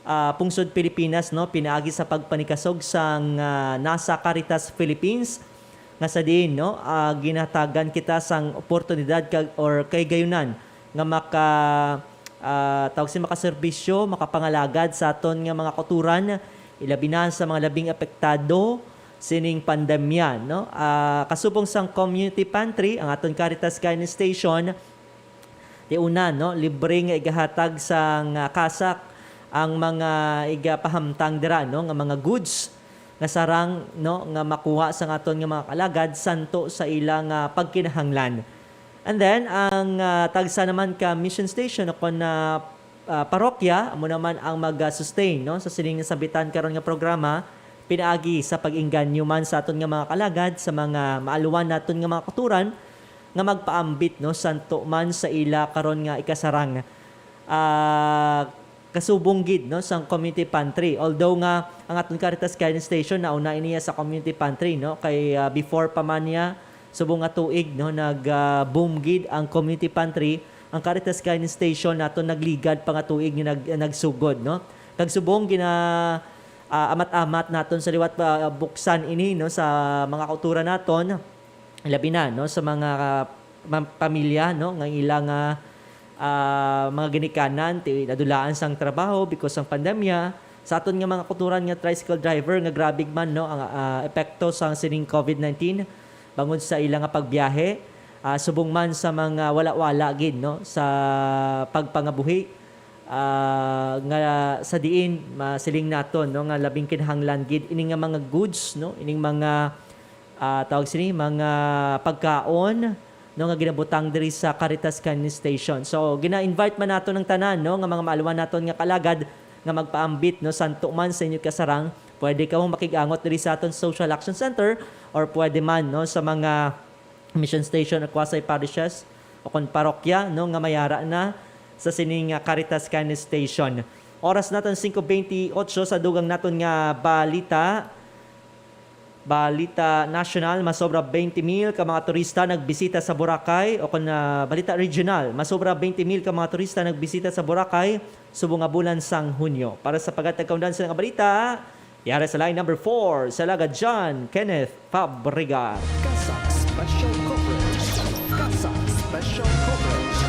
Pungsod Pilipinas no pinaagi sa pagpanikasog sang NASA Caritas Philippines nga sa diin no ginatagan kita sang oportunidad or kay gayunan nga tawag si makaserbisyo makapangalagad sa aton nga mga kauturan ilabi na sa mga labing apektado sining pandemya no kasubong sang community pantry ang aton Caritas Kindness Station di una no libre nga igahatag sang kasak ang mga igapahamtang dira no nga mga goods nga sarang no nga makuha sa aton nga mga kalagad santo sa ilang pagkinahanglan. And then ang tagsa naman ka mission station kon na parokya amo naman ang mag-sustain no sa sining sabitan karon nga programa pinaagi sa pag-ingganyo man sa aton nga mga kalagad sa mga maaluwan naton nga mga kuturan nga magpaambit no santo man sa ila karon nga ikasarang kasubong gid no sa community pantry. Although nga ang aton Caritas Kindness Station nauna iniya sa community pantry no kay before pa man niya subong nga tuig no boom gid ang community pantry, ang Caritas Kindness Station nato nagligad pa nga tuig ni nagsugod no. Kag subong amat-amat naton sa liwat buksan ini no sa mga kauturan naton labi na no sa mga pamilya no nga ilang mga ginikanan ti nadulaan sang trabaho because sang pandemya sa aton nga mga kuturan nga tricycle driver nga grabe man no ang epekto sang sining COVID-19 bangod sa ilang nga pagbiyahe subong man sa mga wala-wala gid no sa pagpangabuhi nga sa diin masiling naton no nga labing kinahanglan gid ining nga mga goods no ining mga tawag sini mga pagkaon no nga ginabutang diri sa Caritas Kindness Station. So gina-invite man nato ng tanan no nga mga maaluwan naton nga kalagad nga magpaambit no santo man sa inyo kasarang pwede ka mong makigangot diri sa aton Social Action Center or pwede man no sa mga mission station at Quasay parishes o kon parokya no nga mayara na sa sining Caritas Kindness Station. Oras naton 5:28 sa dugang naton nga Balita National, masobra 20,000 ka mga turista nagbisita sa Boracay o kung Balita Regional, masobra 20,000 ka mga turista nagbisita sa Boracay subong nga bulan sang Hunyo. Para sa pagatagkaundan sa nga balita, yara sa line number 4, sa Lagad John Kenneth Fabriga. Kasak Special Coverage. Kasak Special Coverage.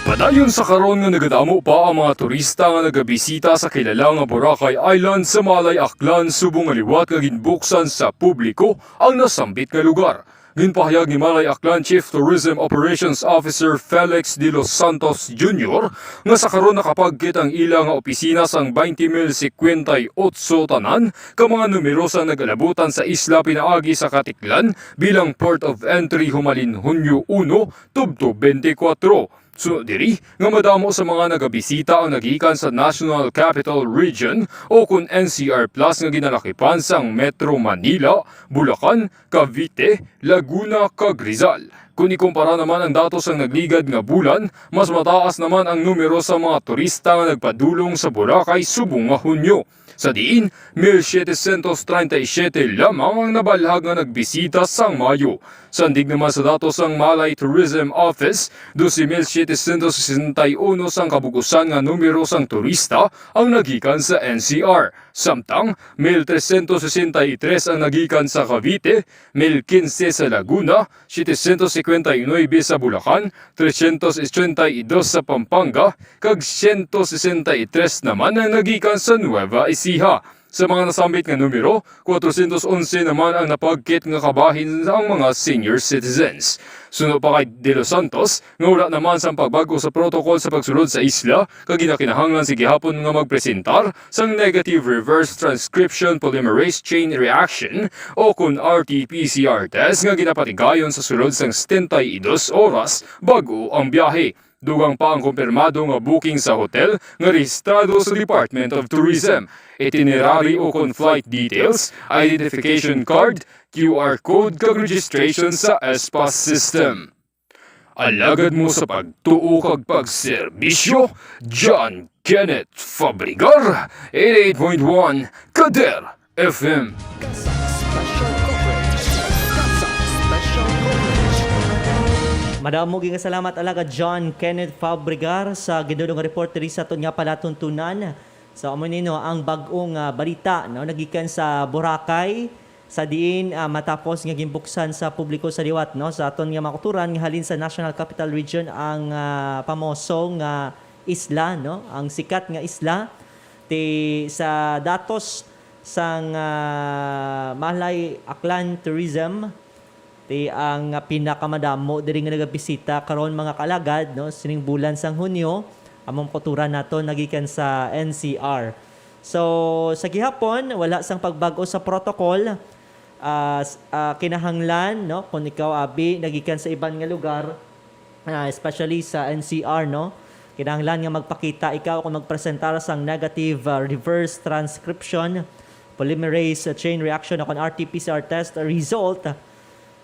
Padayon sa karon nga nagadamo pa ang mga turista nga nagabisita sa kilala nga Boracay Island sa Malay Aklan subong nga liwat nga ginbuksan sa publiko ang nasambit nga lugar. Ginpahayag ni Malay Aklan Chief Tourism Operations Officer Felix De Los Santos Jr. nga sa karon nakapagkit ang ila nga opisina sang 20,058 tanan ka mga numero sa nagalabutan sa isla pinaagi sa Katiklan bilang port of entry humalin Hunyo 1 tubto 24. Sunod diri nga madamo sa mga nagabisita ang nagikan sa National Capital Region o kun NCR Plus nga ginalakipan sang Metro Manila, Bulacan, Cavite, Laguna, kag Rizal. Kung ikumpara naman ang datos ang nagligad nga bulan, mas mataas naman ang numero sa mga turista nga nagpadulong sa Boracay subong nga Hunyo. Sa diin, 1,737 lamang ang nabalhag nga nagbisita sang Mayo. Sandig naman sa datos ang Malay Tourism Office, 12,761 sang kabugusan nga numero sang turista ang nagikan sa NCR. Samtang, 1,363 ang nagikan sa Cavite, 1,015 sa Laguna, 759 sa Bulacan, 382 sa Pampanga, kag 163 naman ang nagikan sa Nueva Ecija. Sa mga nasambit nga numero, 411 naman ang napagkit nga kabahin ang mga senior citizens. Sunod pa kay De Los Santos, nga wala naman sa pagbago sa protocol sa pagsulod sa isla, kag ginakinahanglan si gihapon nga magpresentar sang negative reverse transcription polymerase chain reaction o kun RT-PCR test nga ginapatigayon sa sulod sang 72 oras bago ang biyahe. Dugang pa ang kumpirmado nga booking sa hotel nga rehistrado sa Department of Tourism, itinerary o kon flight details, identification card, QR code kag registration sa Espas system. Alagad mo sa pagtuo kag pagserbisyo, John Kenneth Fabrigar, 88.1 Kader FM. Madamo nga salamat alaga John Kenneth Fabrigar sa ginudong report diri sa aton nga palatuntunan. So amo nino ang bag-ong balita no nagikan sa Boracay sa diin matapos nga gimbuksan sa publiko sa liwat no sa aton nga makuturan nga halin sa National Capital Region ang pamosong isla no ang sikat nga isla sa datos sang Malay Aklan Tourism ang pinakamadamo diri nga nagabisita karon mga kalagad no sining bulan sang Hunyo among kuturan nato nagikan sa NCR. So sa gihapon wala sang pagbago sa protocol kinahanglan no kung ikaw abi nagikan sa iban nga lugar especially sa NCR no kinahanglan nga magpakita ikaw kung magpresentar sang negative reverse transcription polymerase chain reaction o kon RT-PCR test result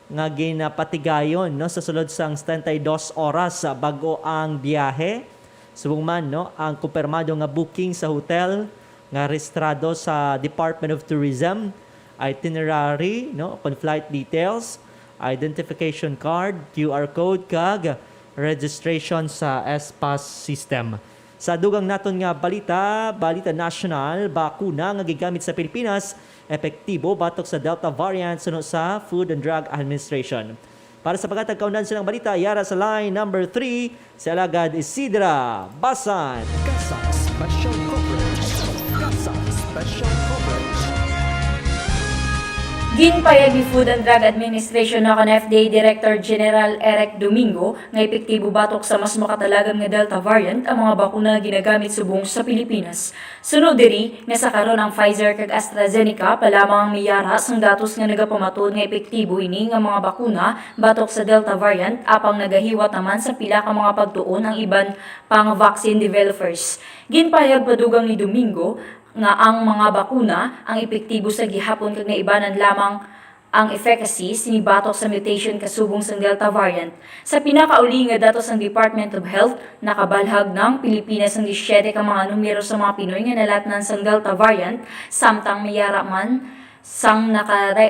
nga ginapatigayon no sa sulod sang 72 oras bago ang biyahe. Subong man no ang kumpirmado nga booking sa hotel nga rehistrado sa Department of Tourism, itinerary no kon flight details, identification card, QR code kag registration sa Espas system. Sa dugang naton nga balita national, bakuna nga gigamit sa Pilipinas epektibo batok sa Delta variant sunod sa Food and Drug Administration. Para sa pagkatag kaundan silang balita, yara sa line number 3, si Alagad Isidra Basan. Kasa Special Coverage. Kasa Special Coverage. Ginpayag ni Food and Drug Administration na kan FDA Director General Eric Domingo nga epektibo batok sa mas makatalagam nga Delta variant ang mga bakuna ginagamit subong sa Pilipinas. Sunod diri nga sa karon ang Pfizer kag AstraZeneca palamang ang miyara sang datos nga nagapamatud nga epektibo ini nga mga bakuna batok sa Delta variant apang nagahiwat naman sa pila ka mga pagtuon ang iban pang vaccine developers. Ginpayag padugang ni Domingo nga ang mga bakuna ang epektibo sa gihapon kag naibanan lamang ang efficacy sinibatok sa mutation kasubong sa Delta variant. Sa pinakauli nga datos ng Department of Health, nakabalhag ng Pilipinas ang 17 ka mga numero sa mga Pinoy nga nalatnan sa Delta variant, samtang mayara man sang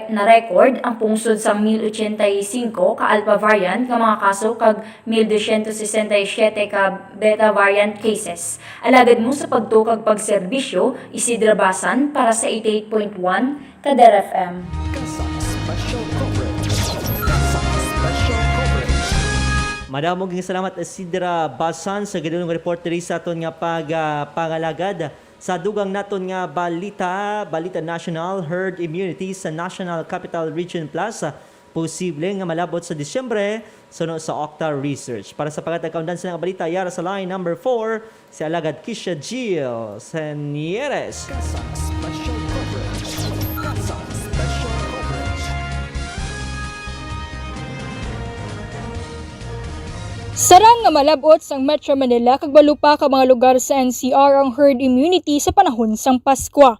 na-record ang pungsod sang 1085 ka Alpha variant nga mga kaso kag 1267 ka Beta variant cases. Alagad mo sa pagtukag pagserbisyo, Isidra Basan para sa 88.1 Kader FM. Kasa Special Coverage. Kasa Special Coverage. Madamog ng salamat Isidra Basan sa ginoong reporter sa aton nga pangalagad sa dugang naton nga balita national herd immunity sa National Capital Region Plus posible nga malabot sa Disyembre suno sa Octa Research. Para sa pagkatagkaundan sa nga balita, yara sa line number 4 si alagad Kisha Jill Senieres. Special coverage. Kasang special coverage. Sarang nga malabot sang Metro Manila kag balo pa ka mga lugar sa NCR ang herd immunity sa panahon sang Paskwa.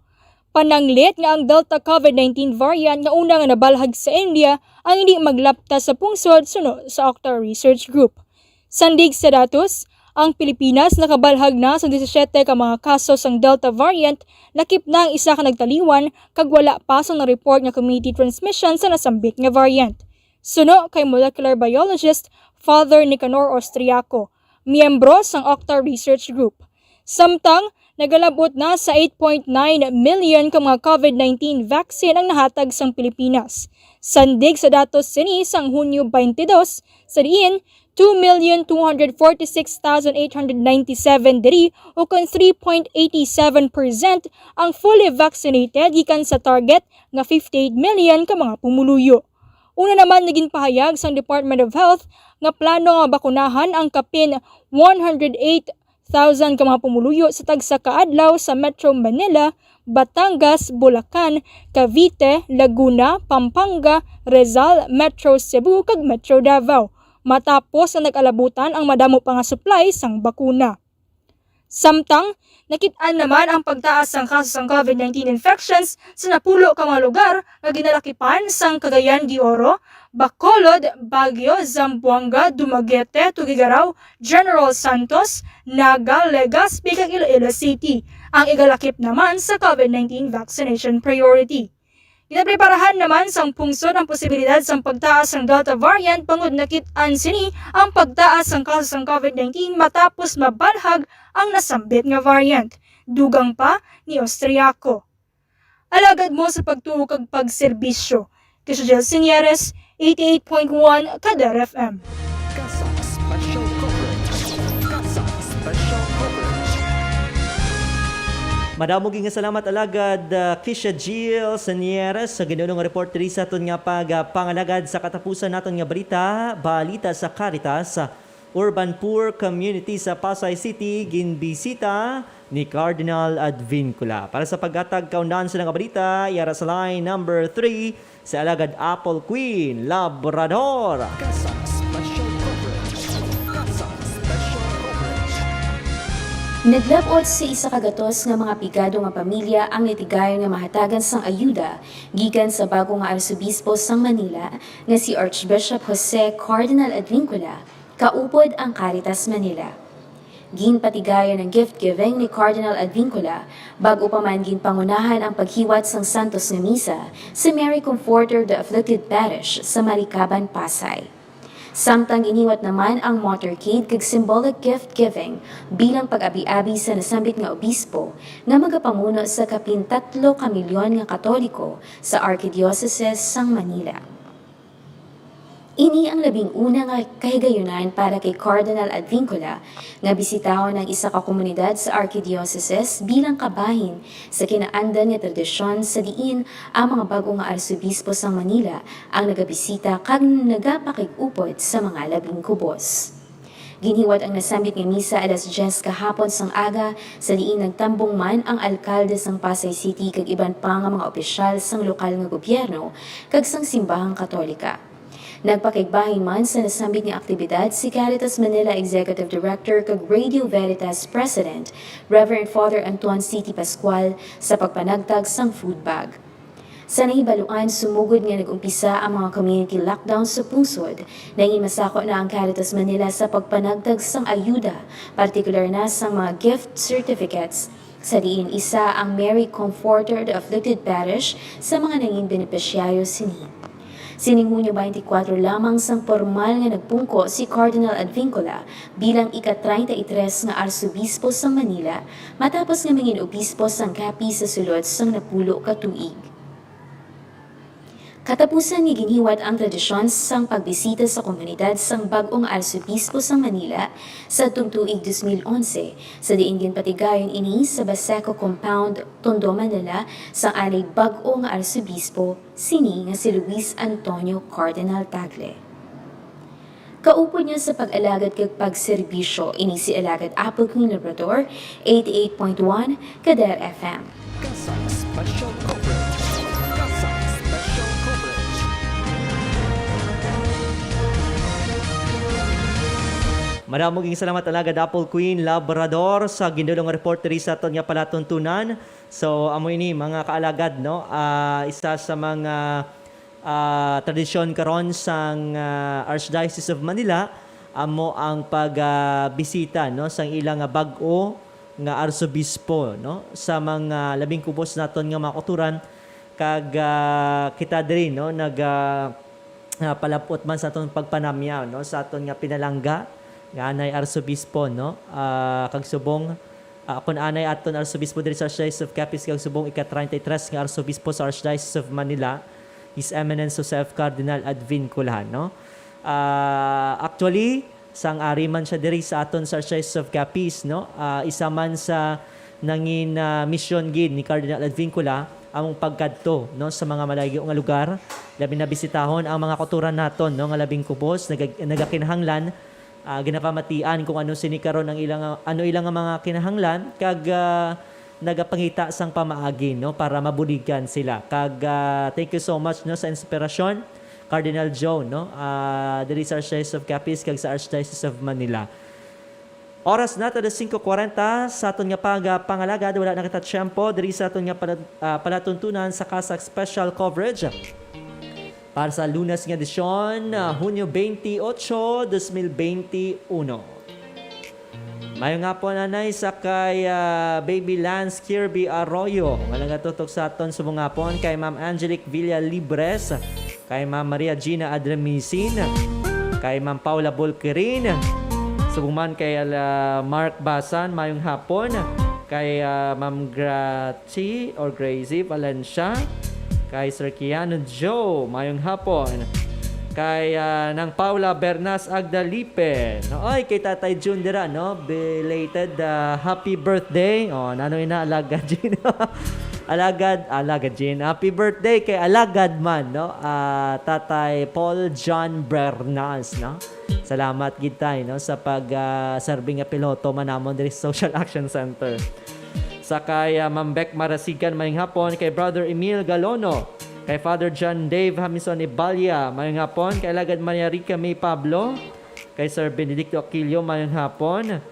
Pananglit nga ang Delta COVID-19 variant nga una nga nabalhag sa India ang hindi maglapta sa pungsod suno sa Octa Research Group. Sandig sa datos, ang Pilipinas nakabalhag na sa 17 ka mga kaso sang Delta variant, lakip na ang isa ka nagtaliwan kag wala pa sa na-report nga community transmission sa nasambit nga variant. Suno kay molecular biologist Father Nicanor Austriaco, miyembro sang Octa Research Group. Samtang nagalabot na sa 8.9 million ka mga COVID-19 vaccine ang nahatag sang Pilipinas. Sandig sa datos sini sang Hunyo 22, sa diin 2,246,897 diri o kung 3.87% ang fully vaccinated gikan sa target nga 58 million ka mga pumuluyo. Una naman naging pahayag sang Department of Health nga plano nga bakunahan ang kapin 108,000 ka mga pumuluyo sa tagsa kaadlaw sa Metro Manila, Batangas, Bulacan, Cavite, Laguna, Pampanga, Rizal, Metro Cebu kag Metro Davao, matapos na nag-alabutan ang madamo pa nga supply sang bakuna. Samtang, nakit-an naman ang pagtaas ng kaso sang COVID-19 infections sa napulo ka mga lugar nga ginalakipan sang Cagayan de Oro, Bacolod, Baguio, Zamboanga, Dumaguete, Tugigaraw, General Santos, Naga, Legazpi kag Iloilo City. Ang igalakip naman sa COVID-19 vaccination priority. Ginapreparahan naman sang pungsod ang posibilidad sang pagtaas ng Delta variant pangud nakit-an sini ang pagtaas ng kaso sang COVID-19 matapos mabalhag ang nasambit nga variant. Dugang pa ni Austriaco. Alagad mo sa pagtuo kag pagserbisyo. Kisha Jill Senieres, 88.1 Kadar FM. Kasang special coverage. Kasang special coverage. Madamog nga salamat alagad Kisha Jill Senieres sa ginoong reporter sa aton nga pangalagad sa katapusan naton nga balita sa Caritas sa Urban Poor Community sa Pasay City ginbisita ni Cardinal Advincula. Para sa paghatag kaundan sa nga balita, yara sa line number 3 sa alagad Apple Queen Labrador. Kasang special coverage. Kasang special coverage. Naglabot sa isa kagatos nga mga pigado nga pamilya ang nitigayon nga mahatagan sang ayuda gikan sa bago nga arsobispo sang Manila nga si Archbishop Jose Cardinal Advincula, kaupod ang Caritas Manila. Ginpatigayon ng gift-giving ni Cardinal Advincula bago pa man ginpangunahan ang paghiwat sang Santos nga Misa sa Mary Comforter the Afflicted Parish sa Maricaban, Pasay. Samtang iniwat naman ang motorcade kag symbolic gift-giving bilang pag-abi-abi sa nasambit nga obispo nga magapamuno sa kapin 3 kamilyon nga Katoliko sa Archdiocese sang Manila. Ini ang labing una nga kahigayunan para kay Cardinal Advincula nga bisitahon ng isa ka komunidad sa Archdiocese bilang kabahin sa kinaandan nga tradisyon sa diin ang mga bagong nga arsobispo sa Manila ang nagabisita kag nagapakig-upod sa mga labing kubos. Ginhiwat ang nasambit nga misa alas 10 kahapon sang aga sa diin nagtambong man ang alkalde sang Pasay City kag iban pa nga mga opisyal sang lokal nga gobyerno kag sang simbahang Katolika. Nagpakigbahin man sa nasambit nga aktibidad si Caritas Manila Executive Director kag Radio Veritas President, Reverend Father Antoine C.T. Pascual sa pagpanagtag sang food bag. Sa nahibaluan, sumugod nga nag-umpisa ang mga community lockdown sa pungsod. Nangin masako na ang Caritas Manila sa pagpanagtag sang ayuda, partikular na sang mga gift certificates. Sa diin isa ang Mary Comforter the Afflicted Parish sa mga nanging benepisyaryo sini. Sining Hunyo 24 lamang sang formal nga nagpungko si Cardinal Advincula bilang ika-33 nga arsobispo sang Manila matapos nga mangin obispo sang Capi sa sulod sang napulo ka tuig. Katapusan ni giniwat ang tradisyon sang pagbisita sa komunidad sang bagong Arsobispo sa Manila sa tungtuig 2011 sa diin ginpatigayon ini sa Baseco Compound, Tondo, Manila sang alay bagong Arsobispo sini nga si Luis Antonio Cardinal Tagle. Kaupo niya sa pag-alagad kag pagserbisyo ini si Alagad Apple Queen Labrador, 88.1 Kader FM. Kasang Special Coverage. Kasang Special Coverage. Maraming salamat Alagad Apple Queen Labrador sa gindulong reporteri sa aton nga palatuntunan. So amo ini mga kaalagad no, isa sa mga tradisyon karon sang Archdiocese of Manila amo ang pagbisita no sang ilang bag-o nga arsobispo no sa mga labing kubos naton nga mga kuturan kag kita diri no palapot man sa aton pagpanamya no sa aton nga pinalangga nga anay arsobispo no kag subong kun anay aton arsobispo diri sa Archdiocese of Capiz kag subong ika-33 nga arsobispo sa Archdiocese of Manila, His Eminence Joseph Cardinal Advincula no. Actually sang ari man siya diri sa aton sa Archdiocese of Capiz no, isa man sa nangin mission gid ni Cardinal Advincula among pagkadto no sa mga malayo nga lugar, labi na bisitahon ang mga kuturan naton no nga labing kubos nagakinahanglan, ginapamatian kung ano sini karon ang ilang mga kinahanglan kag nagapangita sang pamaagi no para mabuligan sila kag thank you so much no sa inspirasyon Cardinal Joe no diri sa Archdiocese of Capiz kag sa Archdiocese of Manila. Oras na to 5:40 sa aton nga pangalagad, wala na kita tiyempo diri sa aton nga palatuntunan sa Kasak Special Coverage para sa Lunes nga edisyon, Hunyo 28, 2021. Mayo nga po nanay sa kay Baby Lance Kirby Arroyo. Nga nagatutok sa aton subong hapon kay Ma'am Angelique Villa Libres, kay Ma'am Maria Gina Adremisin, kay Ma'am Paula Bolquerin, subong man kay Mark Basan, mayong hapon, kay Ma'am Gracie or Gracie Valencia, kay Sir Kiano Joe, mayong hapon, kay nang Paula Bernas Agdalipe. No, ay kay Tatay June dira no, belated happy birthday. Oh, nano ina Alagad Jin. Alagad Jin. Happy birthday kay Alagad man no. Tatay Paul John Bernas no. Salamat gid tay no sa pag serving nga piloto manamon diri sa Social Action Center. Sa kay Ma'am Beck Marasigan mayong hapon, kay Brother Emil Galono, kay Father John Dave Hamison Ibalia, mayong hapon, kay Alagad Maria Rica May Pablo, kay Sir Benedicto Aquilio, mayong hapon.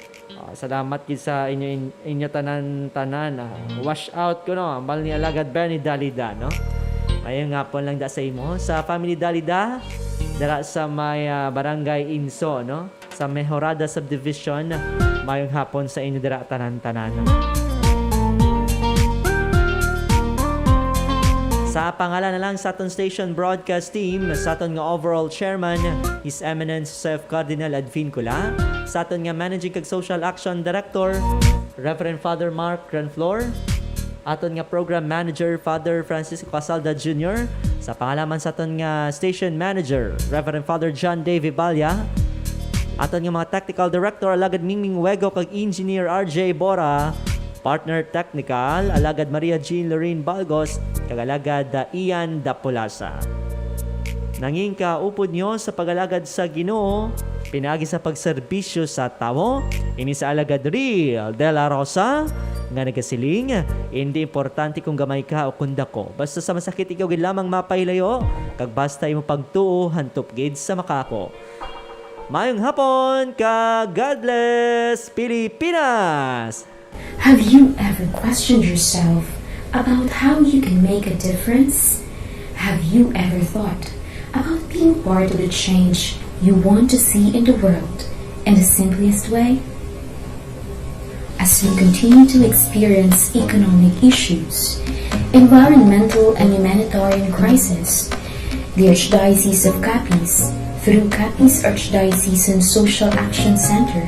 Salamat gid sa inyo tanan. Wash out ko no, ambal ni Alagad Bernie Dalida no. Mayong hapon lang da sa imo sa family Dalida dara sa may Barangay Inso no, sa Mejorada Subdivision. Mayong hapon sa inyo dira tanan-tanan. Sa pangalan na lang sa aton station broadcast team, sa aton nga overall chairman, His Eminence Joseph Cardinal Advincula, sa aton nga managing kag social action director, Reverend Father Mark Granflor, aton nga program manager, Father Francisco Casalda Jr., sa pangalaman sa aton nga station manager, Reverend Father John Dave Ibalia, aton nga mga technical director, Alagad Mingming Wego kag Engineer RJ Bora, partner technical, Alagad Maria Jean Lorraine Balgos, kag Alagad Ian Dapolasa. Nanging kaupod nyo sa pagalagad sa Ginoo, pinagi sa pagserbisyo sa tao, ini sa Alagad Real de la Rosa, nga nagasiling, hindi importante kung gamay ka o kundako. Basta sa masakit ikaw gid lamang mapailayo, kag basta imo pagtuo hantop gid sa makako. Mayong hapon, ka God bless Pilipinas! Have you ever questioned yourself about how you can make a difference? Have you ever thought about being part of the change you want to see in the world in the simplest way? As we continue to experience economic issues, environmental and humanitarian crisis, the Archdiocese of Capiz, through Capiz Archdiocesan Social Action Center,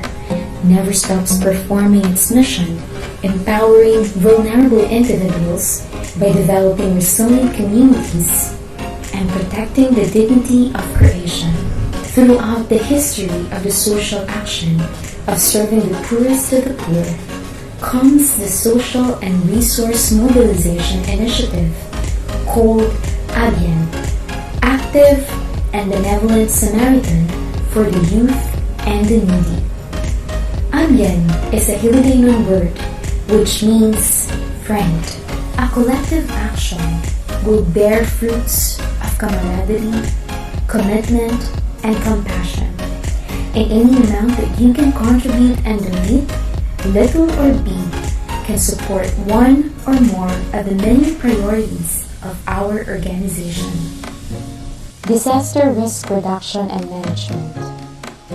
never stops performing its mission, empowering vulnerable individuals by developing resilient communities and protecting the dignity of creation. Throughout the history of the social action of serving the poorest to the poor comes the Social and Resource Mobilization Initiative called ABIEN, Active and Benevolent Samaritan for the Youth and the Needy. ABIEN is a Hiligaynon word which means friend. A collective action will bear fruits of camaraderie, commitment, and compassion. And any amount that you can contribute and donate, little or big, can support one or more of the many priorities of our organization. Disaster risk reduction and management.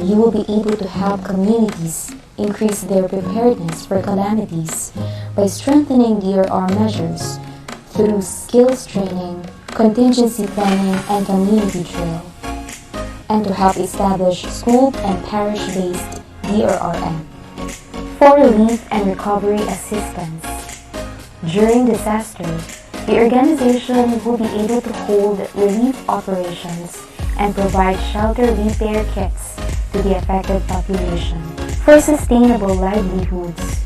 You will be able to help communities increase their preparedness for calamities by strengthening DRR measures through skills training, contingency planning, and community drill, and to help establish school and parish-based DRRM for relief and recovery assistance. During disaster, the organization will be able to hold relief operations and provide shelter repair kits to the affected population. For sustainable livelihoods,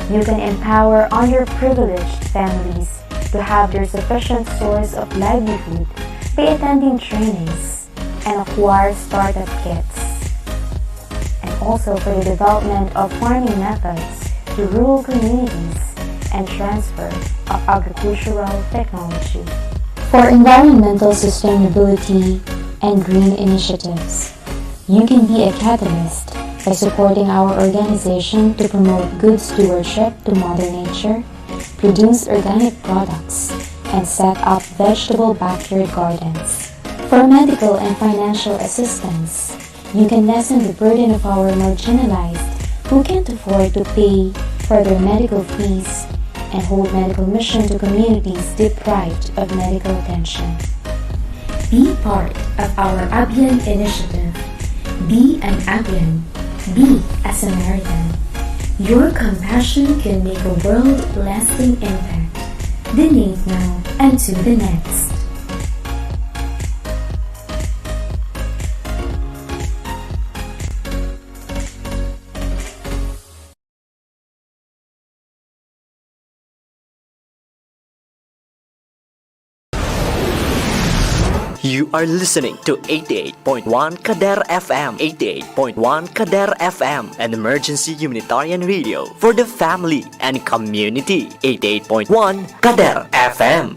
you can empower underprivileged families to have their sufficient source of livelihood by attending trainings and acquire startup kits. And also for the development of farming methods to rural communities and transfer of agricultural technology. For environmental sustainability and green initiatives, you can be a catalyst by supporting our organization to promote good stewardship to Mother Nature, produce organic products, and set up vegetable backyard gardens. For medical and financial assistance, you can lessen the burden of our marginalized who can't afford to pay for their medical fees and hold medical mission to communities deprived of medical attention. Be part of our ABIEN initiative. Be an ABIEN. Be a Samaritan. Your compassion can make a world-lasting impact. Donate now and to the next. You are listening to 88.1 Kader FM. 88.1 Kader FM, an emergency humanitarian radio for the family and community. 88.1 Kader FM.